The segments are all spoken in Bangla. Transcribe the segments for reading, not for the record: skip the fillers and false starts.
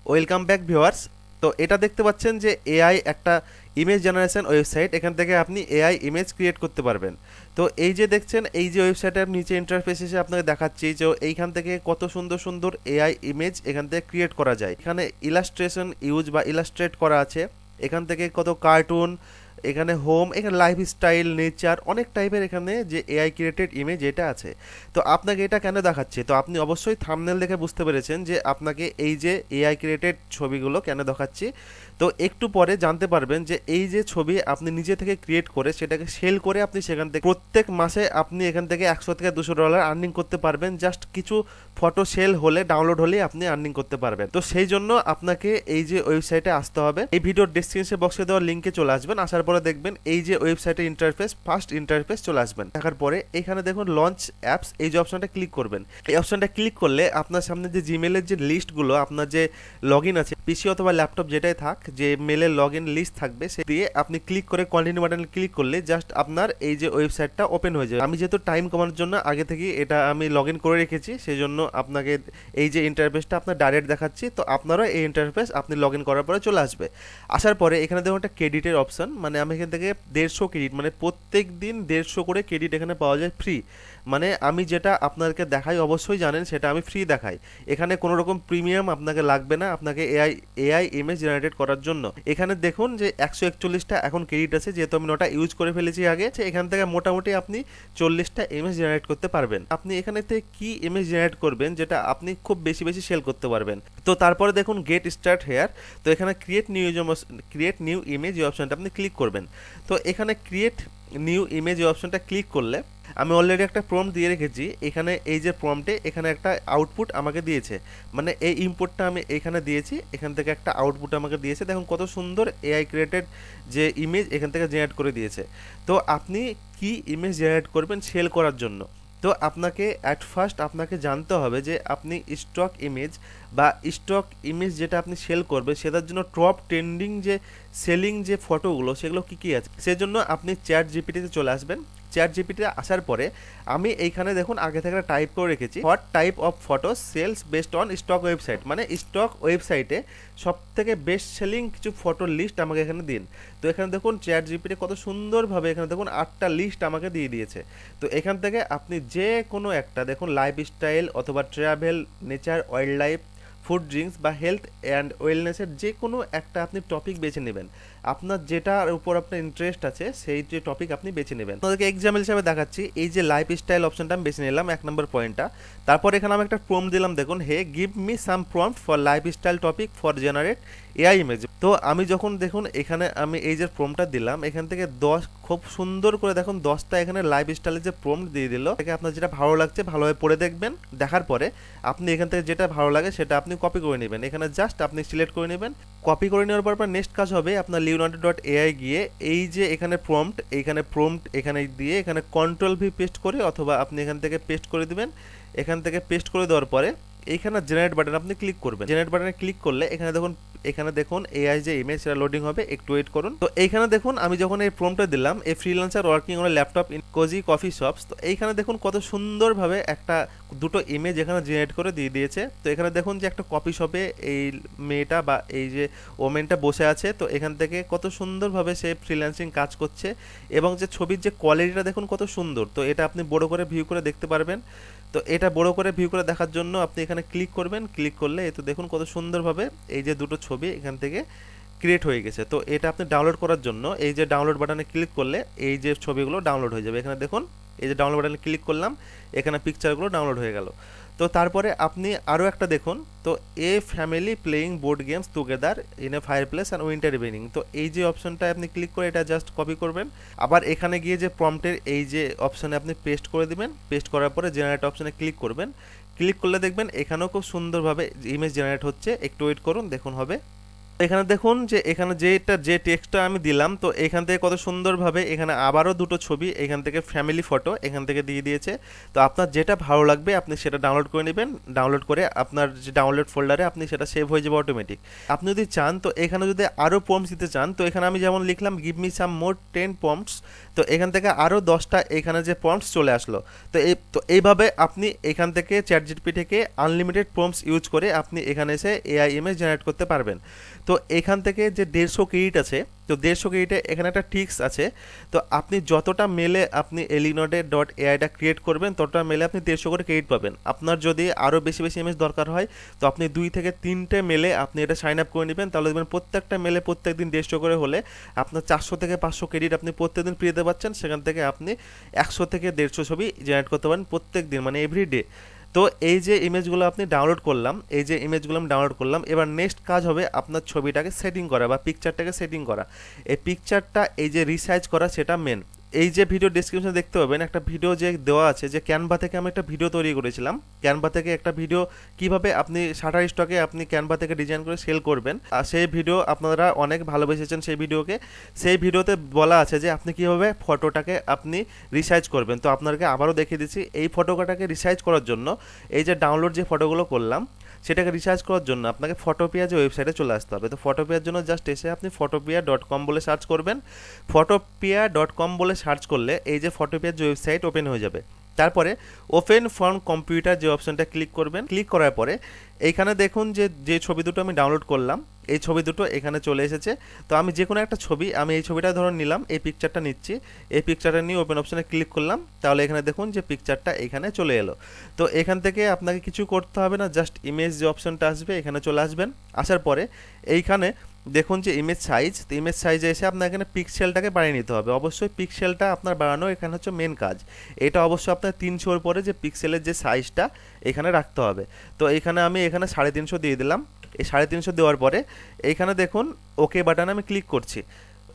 Welcome back viewers. তো এটা দেখতে পাচ্ছেন যে এআই একটা ইমেজ জেনারেশন ওয়েবসাইট, এখান থেকে আপনি এআই ইমেজ ক্রিয়েট করতে পারবেন। তো এই যে দেখছেন, এই যে ওয়েবসাইটের নিচে ইন্টারফেস এসে আপনাকে দেখাচ্ছি যে এইখান থেকে কত সুন্দর সুন্দর এআই ইমেজ এখান থেকে ক্রিয়েট করা যায়। এখানে ইলাস্ট্রেশন ইউজ বা ইলাস্ট্রেট করা আছে, এখান থেকে কত কার্টুন, এখানে হোম, এখানে লাইফস্টাইল, নেচার, অনেক টাইপের এখানে যে এআই ক্রিয়েটেড ইমেজ এটা আছে। তো আপনাকে এটা কেন দেখাচ্ছে, তো আপনি অবশ্যই থাম্বনেল দেখে বুঝতে পেরেছেন যে আপনাকে এই যে এআই ক্রিয়েটেড ছবিগুলো কেন দেখাচ্ছি। তো একটু পরে জানতে পারবেন যে এই যে ছবি আপনি নিজে থেকে ক্রিয়েট করে সেটাকে সেল করে আপনি সেখান থেকে প্রত্যেক মাসে আপনি এখান থেকে $100 থেকে $200 আর্নিং করতে পারবেন। জাস্ট কিছু ফটো সেল হলে, ডাউনলোড হলেই আপনি আর্নিং করতে পারবেন। তো সেই জন্য আপনাকে এই যে ওয়েবসাইটে আসতে হবে। এই ভিডিওর ডেসক্রিপশন বক্সে দেওয়া লিঙ্কে চলে আসবেন, আসার পরে দেখবেন এই যে ওয়েবসাইটের ইন্টারফেস, ফার্স্ট ইন্টারফেস চলে আসবেন। দেখার পরে এখানে দেখুন লঞ্চ অ্যাপস, এই যে অপশনটা ক্লিক করবেন। এই অপশনটা ক্লিক করলে আপনার সামনে যে জিমেলের যে লিস্টগুলো, আপনার যে লগ ইন আছে পিসি অথবা ল্যাপটপ যেটাই থাক, যে মেলের লগ ইন লিস্ট থাকবে সে দিয়ে আপনি ক্লিক করে কন্টিনিউ বাটনে ক্লিক করলে জাস্ট আপনার এই যে ওয়েবসাইটটা ওপেন হয়ে যাবে। আমি যেহেতু টাইম কমানোর জন্য আগে থেকে এটা আমি লগ ইন করে রেখেছি, সেই জন্য আপনাকে এই যে ইন্টারফেসটা আপনার ডাইরেক্ট দেখাচ্ছি। তো আপনারও এই ইন্টারফেস আপনি লগ ইন করার পরে চলে আসবে। আসার পরে এখানে দেখুন একটা ক্রেডিটের অপশন, মানে আমি এখান থেকে 150 ক্রেডিট, মানে প্রত্যেক দিন 150 করে ক্রেডিট এখানে পাওয়া যায় ফ্রি। মানে আমি যেটা আপনাদেরকে দেখাই অবশ্যই জানেন সেটা আমি ফ্রি দেখাই। এখানে কোনো রকম প্রিমিয়াম আপনাকে লাগবে না আপনাকে এআই এআই ইমেজ জেনারেট করার জন্য। এখানে দেখুন যে 141টা এখন ক্রেডিট আছে, যেহেতু আমি 9টা ইউজ করে ফেলেছি আগে। এখান থেকে মোটামুটি আপনি 40টা ইমেজ জেনারেট করতে পারবেন। আপনি এখানে থেকে কি ইমেজ জেনারেট করবেন যেটা আপনি খুব বেশি বেশি সেল করতে পারবেন। তো তারপরে দেখুন গেট স্টার্ট হেয়ার। তো এখানে ক্রিয়েট নিউ ইমেজ এই অপশনটা আপনি ক্লিক করবেন। তো এখানে ক্রিয়েট নিউ ইমেজ এই অপশনটা ক্লিক করলে আমি অলরেডি একটা প্রম্পট দিয়ে রেখেছি। এখানে এই যে প্রম্পটে এখানে একটা আউটপুট আমাকে দিয়েছে, মানে এই ইনপুটটা আমি এখানে দিয়েছি, এখান থেকে একটা আউটপুট আমাকে দিয়েছে। দেখুন কত সুন্দর এআই ক্রিয়েটেড যে ইমেজ এখান থেকে জেনারেট করে দিয়েছে। তো আপনি কি ইমেজ জেনারেট করবেন সেল করার জন্য, তো আপনাকে অ্যাট ফার্স্ট আপনাকে জানতে হবে যে আপনি স্টক ইমেজ বা স্টক ইমেজ যেটা আপনি সেল করবে সেটার জন্য টপ ট্রেন্ডিং যে সেলিং যে ফটোগুলো সেগুলো কী কী আছে। সেজন্য আপনি চ্যাট জিপিটিতে চলে আসবেন। চ্যাট জিপিটিতে আসার পরে আমি এইখানে দেখুন আগে থেকে টাইপ করে রেখেছি, what type of photo sales based on stock website, মানে স্টক ওয়েবসাইটে সব থেকে বেস্ট সেলিং কিছু ফটোর লিস্ট আমাকে এখানে দিন। তো এখানে দেখুন চ্যাট জিপিটি কত সুন্দরভাবে এখানে দেখুন 8টা লিস্ট আমাকে দিয়ে দিয়েছে। তো এখান থেকে আপনি যে কোনো একটা দেখুন লাইফস্টাইল অথবা travel, nature, wild life, food, drinks বা হেলথ অ্যান্ড ওয়েলনেসের যে কোনো একটা আপনি টপিক বেছে নেবেন। আপনার যেটার উপর আপনার ইন্টারেস্ট আছে সেই যে টপিক আপনি বেছে নেবেন। আপনাদেরকে এক্সাম্পল হিসাবে দেখাচ্ছি, এই যে লাইফস্টাইল অপশনটা আমি বেছে নিলাম 1 নম্বর পয়েন্টটা। তারপর এখানে আমি একটা প্রম্পট দিলাম, দেখুন hey give me some prompt for lifestyle topic for generate AI image. তো আমি যখন দেখুন এখানে আমি এই যে প্রম্পটটা দিলাম, এখান থেকে 10 খুব সুন্দর করে দেখুন 10টা এখানে লাইফস্টাইলের যে প্রম্পট দিয়ে দিল। আপনার যেটা ভালো লাগছে ভালোভাবে পড়ে দেখবেন, দেখার পরে আপনি এখান থেকে যেটা ভালো লাগে সেটা আপনি কপি করে নেবেন। এখানে জাস্ট আপনি সিলেক্ট করে নেবেন। কপি করে নেওয়ার পর নেক্সট কাজ হবে আপনার leonardo.ai গিয়ে এই যে এখানে প্রম্পট এখানে দিয়ে এখানে কন্ট্রোল ভি পেস্ট করে, অথবা আপনি এখান থেকে পেস্ট করে দিবেন। এখান থেকে পেস্ট করে দেওয়ার পরে এইখানে জেনারেট বাটন আপনি ক্লিক করবেন। জেনারেট বাটনে ক্লিক করলে এখানে দেখুন এআই যে ইমেজ সেটা লোডিং হবে, একটু ওয়েট করুন। তো এইখানে দেখুন আমি যখন এই প্রম্পটটা দিলাম, এই freelancer working on laptop in cosy coffee shops, তো এইখানে দেখুন কত সুন্দরভাবে দুটো ইমেজ এখানে জেনারেট করে দিয়ে দিয়েছে। তো এখানে দেখুন যে একটা কফি শপে এই মেয়েটা বা এই যে ওমেনটা বসে আছে। তো এখান থেকে কত সুন্দরভাবে সে ফ্রিল্যান্সিং কাজ করছে, এবং যে ছবির যে কোয়ালিটিটা দেখুন কত সুন্দর। তো এটা আপনি বড় করে ভিউ করে দেখতে পারবেন। তো এটা বড় করে ভিউ করে দেখার জন্য আপনি এখানে ক্লিক করবেন। ক্লিক করলে এই তো দেখুন কত সুন্দরভাবে এই যে দুটো ছবি এখান থেকে ক্রিয়েট হয়ে গেছে। তো এটা আপনি ডাউনলোড করার জন্য এই যে ডাউনলোড বাটনে ক্লিক করলে এই যে ছবিগুলো ডাউনলোড হয়ে যাবে। এখানে দেখুন এই যে ডাউনলোড বাটনে ক্লিক করলাম, এখানে পিকচারগুলো ডাউনলোড হয়ে গেল। তো তারপরে আপনি আরও একটা দেখুন, তো এ family playing board games together in a fire place and winter evening. তো এই যে অপশনটায় আপনি ক্লিক করে এটা জাস্ট কপি করবেন। আবার এখানে গিয়ে যে প্রম্পটের এই যে অপশানে আপনি পেস্ট করে দিবেন। পেস্ট করার পরে জেনারেট অপশানে ক্লিক করবেন। ক্লিক করলে দেখবেন এখানেও খুব সুন্দরভাবে ইমেজ জেনারেট হচ্ছে, একটু ওয়েট করুন, দেখুন হবে। এখানে দেখুন যে এখানে যে টেক্সটটা আমি দিলাম, তো এখান থেকে কত সুন্দরভাবে এখানে আবারও দুটো ছবি এখান থেকে ফ্যামিলি ফটো এখান থেকে দিয়ে দিয়েছে। তো আপনার যেটা ভালো লাগবে আপনি সেটা ডাউনলোড করে নেবেন, ডাউনলোড করে আপনার যে ডাউনলোড ফোল্ডারে আপনি সেটা সেভ হয়ে যাবে অটোমেটিক। আপনি যদি চান তো এখানে যদি আরও প্রম্পটস দিতে চান, তো এখানে আমি যেমন লিখলাম গিভ মি সাম মোর 10 প্রম্পটস, তো এখান থেকে আরও 10টা এখানে যে প্রম্পটস চলে আসলো। তো এইভাবে আপনি এখান থেকে চ্যাটজিপিটি থেকে আনলিমিটেড প্রম্পটস ইউজ করে আপনি এখানে এসে এআই ইমেজ জেনারেট করতে পারবেন। তো এখান থেকে যে 150 ক্রেডিট আছে, তো 150 ক্রেডিটে এখানে একটা ট্রিক্স আছে। তো আপনি যতটা মেলে আপনি এলিনোডে ডট এআইটা ক্রিয়েট করবেন ততটা মেলে আপনি 150 করে ক্রেডিট পাবেন। আপনার যদি আরও বেশি বেশি ইমেজ দরকার হয় তো আপনি 2 থেকে 3টে মেলে আপনি এটা সাইন আপ করে নেবেন, তাহলে দেখবেন প্রত্যেকটা মেলে প্রত্যেক দিন 150 করে হলে আপনার 400 থেকে 500 ক্রেডিট আপনি প্রত্যেকদিন ফ্রিতে পাচ্ছেন। সেখান থেকে আপনি 100 থেকে 150 ছবি জেনারেট করতে পারেন প্রত্যেক দিন, মানে এভরিডে। তো এই যে ইমেজগুলো আপনি ডাউনলোড করলাম, এই যে ইমেজগুলো আমি ডাউনলোড করলাম, এবার নেক্সট কাজ হবে আপনার ছবিটাকে সেটিং করা বা পিকচারটাকে সেটিং করা। এই পিকচারটা এই যে রিসাইজ করা সেটা মেন। এই যে ভিডিও ডেসক্রিপশনে দেখতে পাবেন একটা ভিডিও যে দেওয়া আছে, যে ক্যানভা থেকে আমি একটা ভিডিও তৈরি করেছিলাম। ক্যানভা থেকে একটা ভিডিও কিভাবে আপনি শাটার স্টকে আপনি ক্যানভা থেকে ডিজাইন করে সেল করবেন, আর সেই ভিডিও আপনারা অনেক ভালোবেসেছেন সেই ভিডিওকে। সেই ভিডিওতে বলা আছে যে আপনি কিভাবে ফটোটাকে আপনি রিসাইজ করবেন। তো আপনাকে আবারও দেখিয়ে দিচ্ছি, এই ফটোটাকে রিসাইজ করার জন্য এই যে ডাউনলোড যে ফটোগুলো করলাম সেটাকে রিসার্চ করার জন্য আপনাকে ফটোপিয়া যে ওয়েবসাইটে চলে আসতে হবে। তো ফটোপিয়ার জন্য জাস্ট এসে আপনি photopia.com বলে সার্চ করবেন। photopia.com বলে সার্চ করলে এই যে ফটোপিয়ার যে ওয়েবসাইট ওপেন হয়ে যাবে। তারপরে ওপেন ফ্রম কম্পিউটার যে অপশনটা ক্লিক করবেন। ক্লিক করার পরে এইখানে দেখুন যে ছবি দুটো আমি ডাউনলোড করলাম, এই ছবি দুটো এখানে চলে এসেছে। তো আমি যে কোনো একটা ছবি, আমি এই ছবিটা ধরুন নিলাম, এই পিকচারটা নিচ্ছি, এই পিকচারটা নিয়ে ওপেন অপশনে ক্লিক করলাম, তাহলে এখানে দেখুন যে পিকচারটা এখানে চলে এলো। তো এখান থেকে আপনাকে কিছু করতে হবে না, জাস্ট ইমেজ যে অপশনটা আসবে এখানে চলে আসবেন। আসার পরে এইখানে দেখুন যে ইমেজ সাইজ, তো ইমেজ সাইজে এসে আপনার এখানে পিক্সেলটাকে বাড়িয়ে নিতে হবে। অবশ্যই পিক্সেলটা আপনার বাড়ানো এখানে হচ্ছে মেন কাজ। এটা অবশ্যই আপনার 300-এর পরে যে পিক্সেলের যে সাইজটা এখানে রাখতে হবে। তো এখানে আমি এখানে 350 দিয়ে দিলাম। এই 350 দেওয়ার পরে এইখানে দেখুন ওকে বাটনে আমি ক্লিক করছি।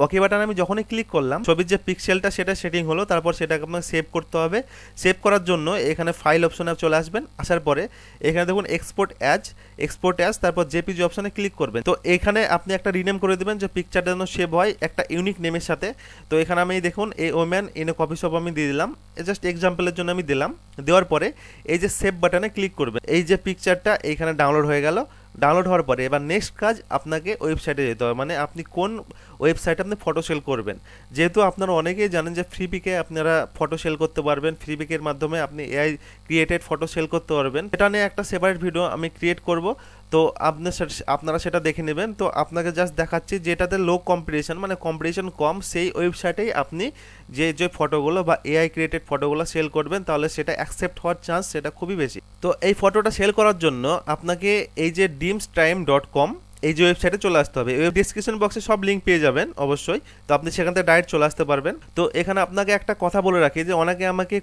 ওকে বাটনে আমি যখনই ক্লিক করলাম ছবির যে পিক্সেলটা সেটা সেটিং হলো। তারপর সেটাকে আপনাকে সেভ করতে হবে। সেভ করার জন্য এখানে ফাইল অপশনে চলে আসবেন। আসার পরে এখানে দেখুন এক্সপোর্ট অ্যাজ, তারপর জেপিজি অপশনে ক্লিক করবেন। তো এখানে আপনি একটা রিনেম করে দেবেন যে পিকচারটা যেন সেভ হয় একটা ইউনিক নেমের সাথে। তো এখানে আমি দেখুন a woman in a coffee shop আমি দিয়ে দিলাম, জাস্ট এক্সাম্পলের জন্য আমি দিলাম। দেওয়ার পরে এই যে সেভ বাটনে ক্লিক করবেন। এই যে পিকচারটা এইখানে ডাউনলোড হয়ে গেল। ডাউনলোড হওয়ার পরে এবার নেক্সট কাজ আপনাকে ওয়েবসাইটে যেতে হবে, মানে আপনি কোন ওয়েবসাইটে আপনি ফটো সেল করবেন। যেহেতু আপনারা অনেকেই জানেন যে ফ্রিপিকে আপনারা ফটো সেল করতে পারবেন, ফ্রিপিকের মাধ্যমে আপনি এআই ক্রিয়েটেড ফটো সেল করতে পারবেন। এটা নিয়ে একটা সেপারেট ভিডিও আমি ক্রিয়েট করব, তো আপনারা সেটা দেখে নেবেন। তো আপনাকে জাস্ট দেখাচ্ছি যেটাতে লো কম্পিটিশন, মানে কম্পিটিশন কম, সেই ওয়েবসাইটেই আপনি যে ফটোগুলো বা এআই ক্রিয়েটেড ফটোগুলো সেল করবেন, তাহলে সেটা অ্যাকসেপ্ট হওয়ার চান্স সেটা খুবই বেশি। তো এই ফটোটা সেল করার জন্য আপনাকে এই যে dimstime.com এই যে ওয়েবসাইটে চলে আসতে হবে। ওয়েব ডিসক্রিপশন বক্সে সব লিঙ্ক পেয়ে যাবেন অবশ্যই, তো আপনি সেখান থেকে ডাইরেক্ট চলে আসতে পারবেন। তো এখানে আপনাকে একটা কথা বলে রাখি যে অনেকে আমাকে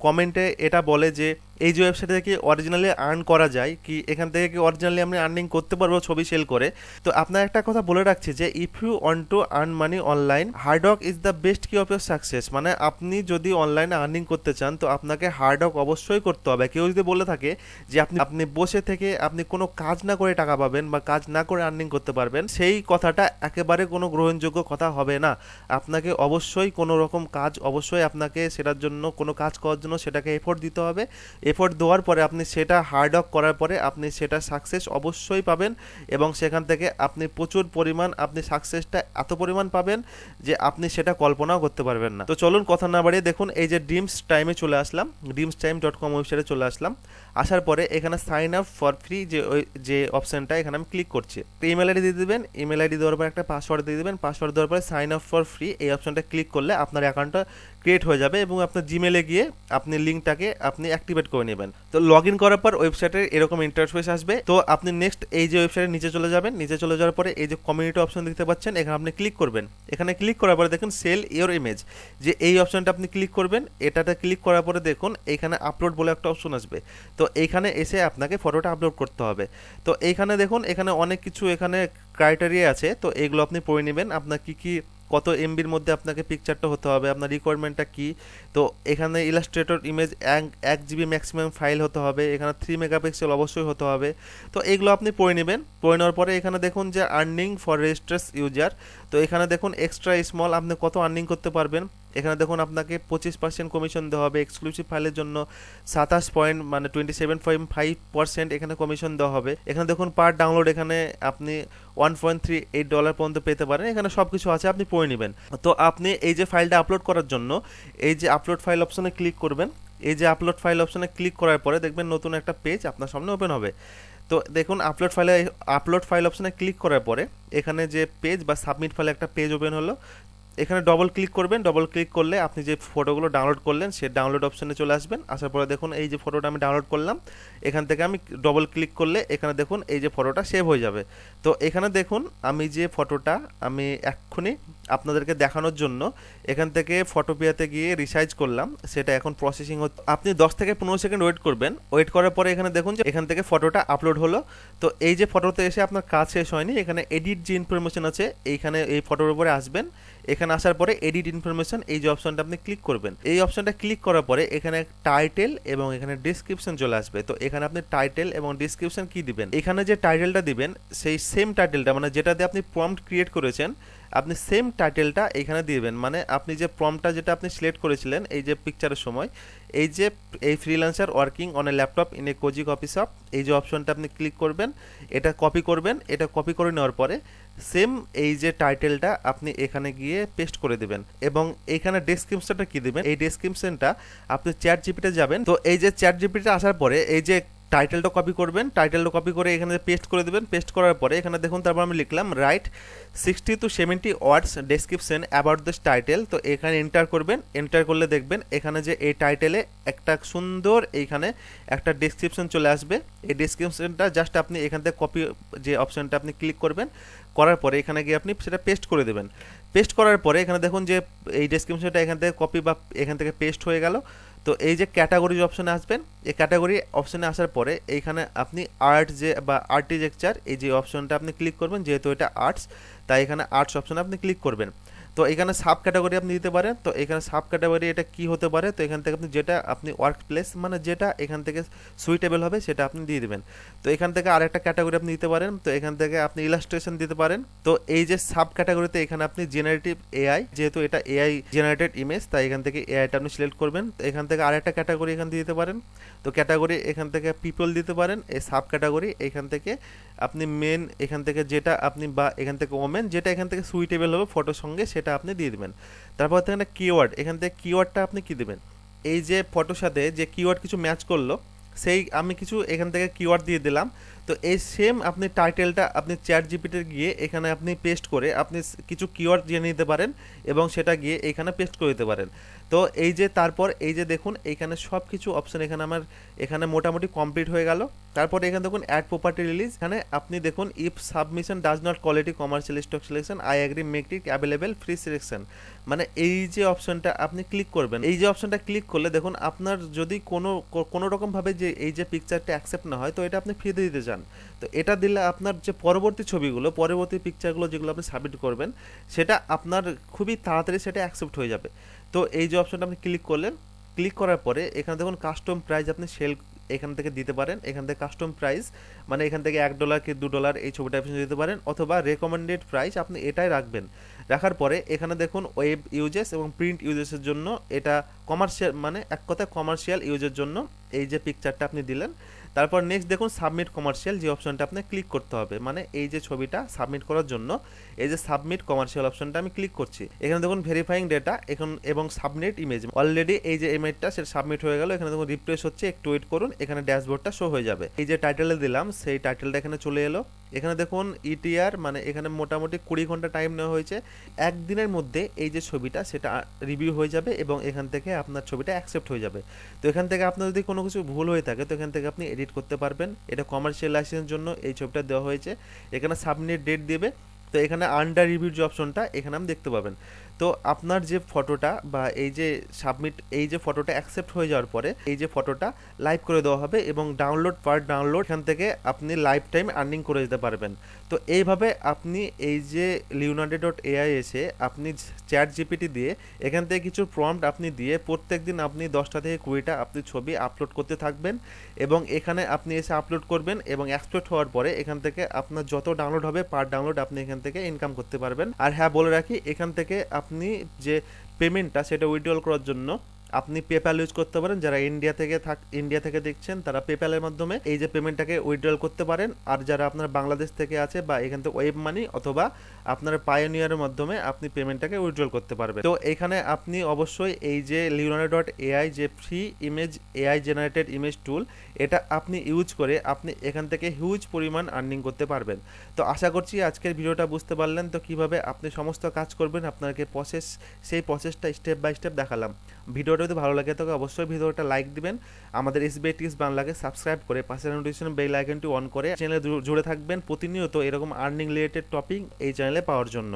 কমেন্টে এটা বলে যে এই যে ওয়েবসাইট থেকে অরিজিনালি আর্ন করা যায় কি, এখান থেকে কি অরিজিনালি আমি আর্নিং করতে পারবো ছবি সেল করে। তো আপনার একটা কথা বলে রাখছি যে if you want to earn money online, hard work is the best key of your success. মানে আপনি যদি অনলাইনে আর্নিং করতে চান তো আপনাকে হার্ড ওয়ার্ক অবশ্যই করতে হবে। কেউ যদি বলে থাকে যে আপনি বসে থেকে আপনি কোনো কাজ না করে টাকা পাবেন বা কাজ না করে আর্নিং করতে পারবেন, সেই কথাটা একেবারে কোনো গ্রহণযোগ্য কথা হবে না। আপনাকে অবশ্যই কোনো রকম কাজ, অবশ্যই আপনাকে সেটার জন্য কোনো কাজ করার জন্য সেটাকে এফোর্ট দিতে হবে। এফোর্ট দেওয়ার পরে আপনি সেটা হার্ড ওয়ার্ক করার পরে আপনি সেটা সাকসেস অবশ্যই পাবেন, এবং সেখান থেকে আপনি প্রচুর পরিমাণ আপনি সাকসেসটা এত পরিমাণ পাবেন যে আপনি সেটা কল্পনাও করতে পারবেন না। তো চলুন কথা না বাড়িয়ে দেখুন এই যে ডিমস টাইমে চলে আসলাম, dimstime.com ওয়েবসাইটে চলে আসলাম। আসার পরে এখানে সাইন আপ ফর ফ্রি যে অপশানটা এখানে আমি ক্লিক করছি। তো ইমেল আইডি দিয়ে দেবেন, ইমেল আইডি দেওয়ার পর একটা পাসওয়ার্ড দিয়ে দেবেন। পাসওয়ার্ড দেওয়ার পরে সাইন আপ ফর ফ্রি এই অপশানটা ক্লিক করলে আপনার অ্যাকাউন্টটা ক্রিয়েট হয়ে যাবে এবং আপনার জিমেলে গিয়ে আপনি লিঙ্কটাকে আপনি অ্যাক্টিভেট করে নেবেন। তো লগ ইন করার পর ওয়েবসাইটের এরকম ইন্টারফেস আসবে। তো আপনি নেক্সট এই যে ওয়েবসাইটের নিচে চলে যাবেন। নিচে চলে যাওয়ার পরে এই যে কমিউনিটি অপশন দেখতে পাচ্ছেন, এখানে আপনি ক্লিক করবেন। এখানে ক্লিক করার পরে দেখুন সেল ইওর ইমেজ, যে এই অপশনটা আপনি ক্লিক করবেন। এটাতে ক্লিক করার পরে দেখুন এখানে আপলোড বলে একটা অপশন আসবে। তো এইখানে এসে আপনাকে ফটোটা আপলোড করতে হবে। তো এইখানে দেখুন এখানে অনেক কিছু এখানে ক্রাইটেরিয়া আছে, তো এগুলো আপনি পড়ে নেবেন আপনার কি কি কত এমবির মধ্যে আপনাকে পিকচারটা হতে হবে, আপনার রিকোয়ারমেন্টটা কি। তো এখানে Illustrator image 1 GB maximum file হতে হবে, এখানে 3 মেগাপিক্সেল অবশ্যই হতে হবে। তো এগুলো আপনি পড়ে নেবেন। পড়ে নেওয়ার পরে এখানে দেখুন যে আর্নিং ফর রেজিস্টার্স ইউজার। তো এখানে দেখুন এক্সট্রা স্মল আপনি কত আর্নিং করতে পারবেন। এখানে দেখুন আপনাকে 25% কমিশন দেওয়া হবে, এক্সক্লুসিভ ফাইলের জন্য 27 পয়েন্ট মানে 27.5% এখানে কমিশন দেওয়া হবে। এখানে দেখুন পার ডাউনলোড এখানে আপনি $1.38 পর্যন্ত পেতে পারেন। এখানে সব কিছু আছে, আপনি পড়ে নেবেন। তো আপনি এই যে ফাইলটা আপলোড করার জন্য এই যে আপলোড ফাইল অপশনে ক্লিক করবেন। এই যে আপলোড ফাইল অপশনে ক্লিক করার পরে দেখবেন নতুন একটা পেজ আপনার সামনে ওপেন হবে। তো দেখুন আপলোড ফাইল অপশনে ক্লিক করার পরে এখানে যে পেজ বা সাবমিট ফাইলে একটা পেজ ওপেন হলো। এখানে ডবল ক্লিক করবেন। ডবল ক্লিক করলে আপনি যে ফটোগুলো ডাউনলোড করলেন সে ডাউনলোড অপশনে চলে আসবেন। আসার পরে দেখুন এই যে ফটোটা আমি ডাউনলোড করলাম, এখান থেকে আমি ডবল ক্লিক করলে এখানে দেখুন এই যে ফটোটা সেভ হয়ে যাবে। তো এখানে দেখুন আমি যে ফটোটা আমি এক্ষুনি আপনাদেরকে দেখানোর জন্য এখান থেকে ফটোপিয়াতে গিয়ে রিসাইজ করলাম, সেটা এখন প্রসেসিং হচ্ছে। আপনি 10 থেকে 15 সেকেন্ড ওয়েট করবেন। ওয়েট করার পরে এখানে দেখুন যে এখান থেকে ফটোটা আপলোড হলো। তো এই যে ফটোতে এসে আপনার কাজ শেষ হয়নি, এখানে এডিট যে ইনফরমেশন আছে এইখানে এই ফটোর উপরে আসবেন। এখানে আসার পরে এডিট ইনফরমেশন এই যে অপশনটা আপনি ক্লিক করবেন। এই অপশনটা ক্লিক করার পরে এখানে টাইটেল এবং এখানে ডেসক্রিপশন চলে আসবে। তো এখানে আপনি টাইটেল এবং ডেসক্রিপশন কি দিবেন, এখানে যে টাইটেলটা দিবেন সেই সেম টাইটেলটা মানে যেটা দিয়ে আপনি প্রম্পট ক্রিয়েট করেছেন আপনি সেম টাইটেলটা এখানে দিবেন। মানে আপনি যে প্রম্পটটা যেটা আপনি সিলেক্ট করেছিলেন এই যে পিকচারের সময়, এই যে এই freelancer working on a laptop in a cosy copy shop, এই যে অপশনটা আপনি ক্লিক করবেন, এটা কপি করবেন। এটা কপি করে নেওয়ার পরে সেম এই যে টাইটেলটা আপনি এখানে গিয়ে পেস্ট করে দিবেন এবং এখানে ডেসক্রিপশনটা কি দিবেন, এই ডেসক্রিপশনটা আপনি চ্যাট জিপিতে যাবেন। তো এই যে চ্যাট জিপিতে আসার পরে এই যে টাইটেলটা কপি করবেন, টাইটেলটা কপি করে এখানে পেস্ট করে দেবেন। পেস্ট করার পরে এখানে দেখুন তারপর আমি লিখলাম right 60 to 70 words description about this title. তো এখানে এন্টার করবেন। এন্টার করলে দেখবেন এখানে যে এই টাইটেলে একটা সুন্দর এইখানে একটা ডেসক্রিপশন চলে আসবে। এই ডেসক্রিপশনটা জাস্ট আপনি এখান থেকে কপি যে অপশনটা আপনি ক্লিক করবেন, করার পরে এখানে গিয়ে আপনি সেটা পেস্ট করে দেবেন। পেস্ট করার পরে এখানে দেখুন যে এই ডেসক্রিপশনটা এখান থেকে কপি বা এখান থেকে পেস্ট হয়ে গেল। তো এই যে ক্যাটাগরি অপশনে আসবেন, এই ক্যাটাগরি অপশনে আসার পরে এইখানে আপনি আর্ট যে বা আর্কিটেকচার এই যে অপশনটা আপনি ক্লিক করবেন, যেহেতু এটা আর্টস তাই এখানে আর্টস অপশনে আপনি ক্লিক করবেন। তো এখানে সাব ক্যাটাগরি আপনি দিতে পারেন। তো এখানে সাব ক্যাটাগরি এটা কি হতে পারে, তো এখান থেকে আপনি যেটা আপনি ওয়ার্ক প্লেস মানে যেটা এখান থেকে সুইটেবল হবে সেটা আপনি দিয়ে দেবেন। তো এখান থেকে আরেকটা ক্যাটাগরি আপনি দিতে পারেন। তো এখান থেকে আপনি ইলাস্ট্রেশন দিতে পারেন। তো এই যে সাব ক্যাটাগরিতে এখানে আপনি জেনারেটিভ এআই, যেহেতু এটা এআই জেনারেটেড ইমেজ তাই এখান থেকে এআইটা আপনি সিলেক্ট করবেন। তো এখান থেকে আরেকটা ক্যাটাগরি এখান দিয়ে দিতে পারেন। তো ক্যাটাগরি এখান থেকে পিপল দিতে পারেন। এই সাব ক্যাটাগরি এখান থেকে আপনি মেন এখান থেকে যেটা আপনি বা এখান থেকে ওমেন যেটা এখান থেকে সুইটেবল হবে ফটোর সঙ্গে সেটা আপনি দিয়ে দেবেন। তারপর এখানে কিওয়ার্ড, এখান থেকে কিওয়ার্ডটা আপনি কি দেবেন, এই যে ফটোর সাথে যে কিওয়ার্ড কিছু ম্যাচ করলো সেই আমি কিছু এখান থেকে কিওয়ার্ড দিয়ে দিলাম। তো এই সেম আপনি টাইটেলটা আপনি চ্যাট জিপিতে গিয়ে এখানে আপনি পেস্ট করে আপনি কিছু কিওয়ার্ড দিয়ে নিতে পারেন এবং সেটা গিয়ে এখানে পেস্ট করে দিতে পারেন। তো এই যে তারপর এই যে দেখুন এইখানে সব কিছু অপশন এখানে আমার এখানে মোটামুটি কমপ্লিট হয়ে গেল। তারপরে এখানে দেখুন অ্যাড প্রপার্টি রিলিজ, এখানে আপনি দেখুন if submission does not quality commercial stock selection I agree make it available free selection, মানে এই যে অপশনটা আপনি ক্লিক করবেন। এই যে অপশনটা ক্লিক করলে দেখুন আপনার যদি কোনো রকমভাবে যে এই যে পিকচারটা অ্যাকসেপ্ট না হয় তো এটা আপনি ফ্রিতে দিতে চান, তো এটা দিলে আপনার যে পরবর্তী ছবিগুলো পরবর্তী পিকচারগুলো যেগুলো আপনি সাবমিট করবেন সেটা আপনার খুবই তাড়াতাড়ি সেটা অ্যাকসেপ্ট হয়ে যাবে। তো এই যে অপশনটা আপনি ক্লিক করলেন, ক্লিক করার পরে এখানে দেখুন কাস্টম প্রাইস আপনি সেল এখান থেকে দিতে পারেন। এখান থেকে কাস্টম প্রাইস মানে এখান থেকে $1 কি $2 এই ছবিটা আপনি দিতে পারেন, অথবা রেকমেন্ডেড প্রাইস আপনি এটাই রাখবেন। রাখার পরে এখানে দেখুন ওয়েব ইউজেস এবং প্রিন্ট ইউজেসের জন্য এটা কমার্শিয়াল মানে এক কথায় কমার্শিয়াল ইউজের জন্য এই যে পিকচারটা আপনি দিলেন। তারপর নেক্সট দেখুন সাবমিট কমার্শিয়াল যে অপশনটা আপনি ক্লিক করতে হবে, মানে এই যে ছবিটা সাবমিট করার জন্য এই যে সাবমিট কমার্শিয়াল অপশনটা আমি ক্লিক করছি। এখানে দেখুন ভেরিফাইং ডেটা এখন এবং সাবমিট ইমেজ অলরেডি এই যে ইমেজটা সেটা সাবমিট হয়ে গেল। এখানে দেখুন রিফ্রেশ হচ্ছে, একটু ওয়েট করুন, এখানে ড্যাশবোর্ডটা শো হয়ে যাবে। এই যে টাইটেলে দিলাম সেই টাইটেলটা এখানে চলে এলো। এখানে দেখুন ইটিআর মানে এখানে মোটামুটি 20 ঘন্টা টাইম নেওয়া হয়েছে। একদিনের মধ্যে এই যে ছবিটা সেটা রিভিউ হয়ে যাবে এবং এখান থেকে আপনার ছবিটা অ্যাকসেপ্ট হয়ে যাবে। তো এখান থেকে আপনার যদি কোনো কিছু ভুল হয়ে থাকে তো এখান থেকে আপনি এডিট করতে পারবেন। এটা কমার্শিয়াল লাইসেন্সের জন্য এই ছবিটা দেওয়া হয়েছে। এখানে সাবমিট ডেট দেবে। তো এখানে আন্ডার রিভিউ যে অপশনটা এখানে আপনি দেখতে পাবেন। তো আপনার যে ফটোটা বা এই যে সাবমিট, এই যে ফটোটা অ্যাকসেপ্ট হয়ে যাওয়ার পরে এই যে ফটোটা লাইভ করে দেওয়া হবে এবং ডাউনলোড পার ডাউনলোড এখান থেকে আপনি লাইফ টাইম আর্নিং করে যেতে পারবেন। তো এইভাবে আপনি এই যে leonardo.ai এসে আপনি চ্যাট জিপিটি দিয়ে এখান থেকে কিছু প্রম্পট আপনি দিয়ে প্রত্যেকদিন আপনি 10টা থেকে 20টা আপনি ছবি আপলোড করতে থাকবেন এবং এখানে আপনি এসে আপলোড করবেন এবং এক্সপোর্ট হওয়ার পরে এখান থেকে আপনার যত ডাউনলোড হবে পার ডাউনলোড আপনি এখান থেকে ইনকাম করতে পারবেন। আর হ্যাঁ, বলে রাখি, এখান থেকে আপনি যে পেমেন্টটা সেটা উইথড্রল করার জন্য আপনি পেপ্যাল ইউজ করতে পারেন। যারা ইন্ডিয়া থেকে দেখছেন তারা পেপ্যালের মাধ্যমে এই যে পেমেন্টটাকে উইথড্রল করতে পারেন। আর যারা আপনার বাংলাদেশ থেকে আছে বা এখান থেকে ওয়েব মানি অথবা আপনার পায়োনিয়ারের মাধ্যমে আপনি পেমেন্টটাকে উইথড্রল করতে পারবেন। তো এখানে আপনি অবশ্যই এই যে leonardo.ai যে free image AI generated image tool, এটা আপনি ইউজ করে আপনি এখান থেকে হিউজ পরিমাণ আর্নিং করতে পারবেন। তো আশা করছি আজকের ভিডিওটা বুঝতে পারলেন তো কিভাবে আপনি সমস্ত কাজ করবেন, আপনাকে সেই প্রসেসটা স্টেপ বাই স্টেপ দেখালাম। ভিডিওটা যদি ভালো লাগে তবে অবশ্যই ভিডিওটা লাইক দিবেন। আমাদের এসবিআই টিপস বাংলাকে সাবস্ক্রাইব করে পাশের নোটিফিকেশন বেল আইকনটি অন করে চ্যানেলে জুড়ে থাকবেন প্রতিনিয়ত এরকম আর্নিং রিলেটেড টপিক এই চ্যানেলে পাওয়ার জন্য।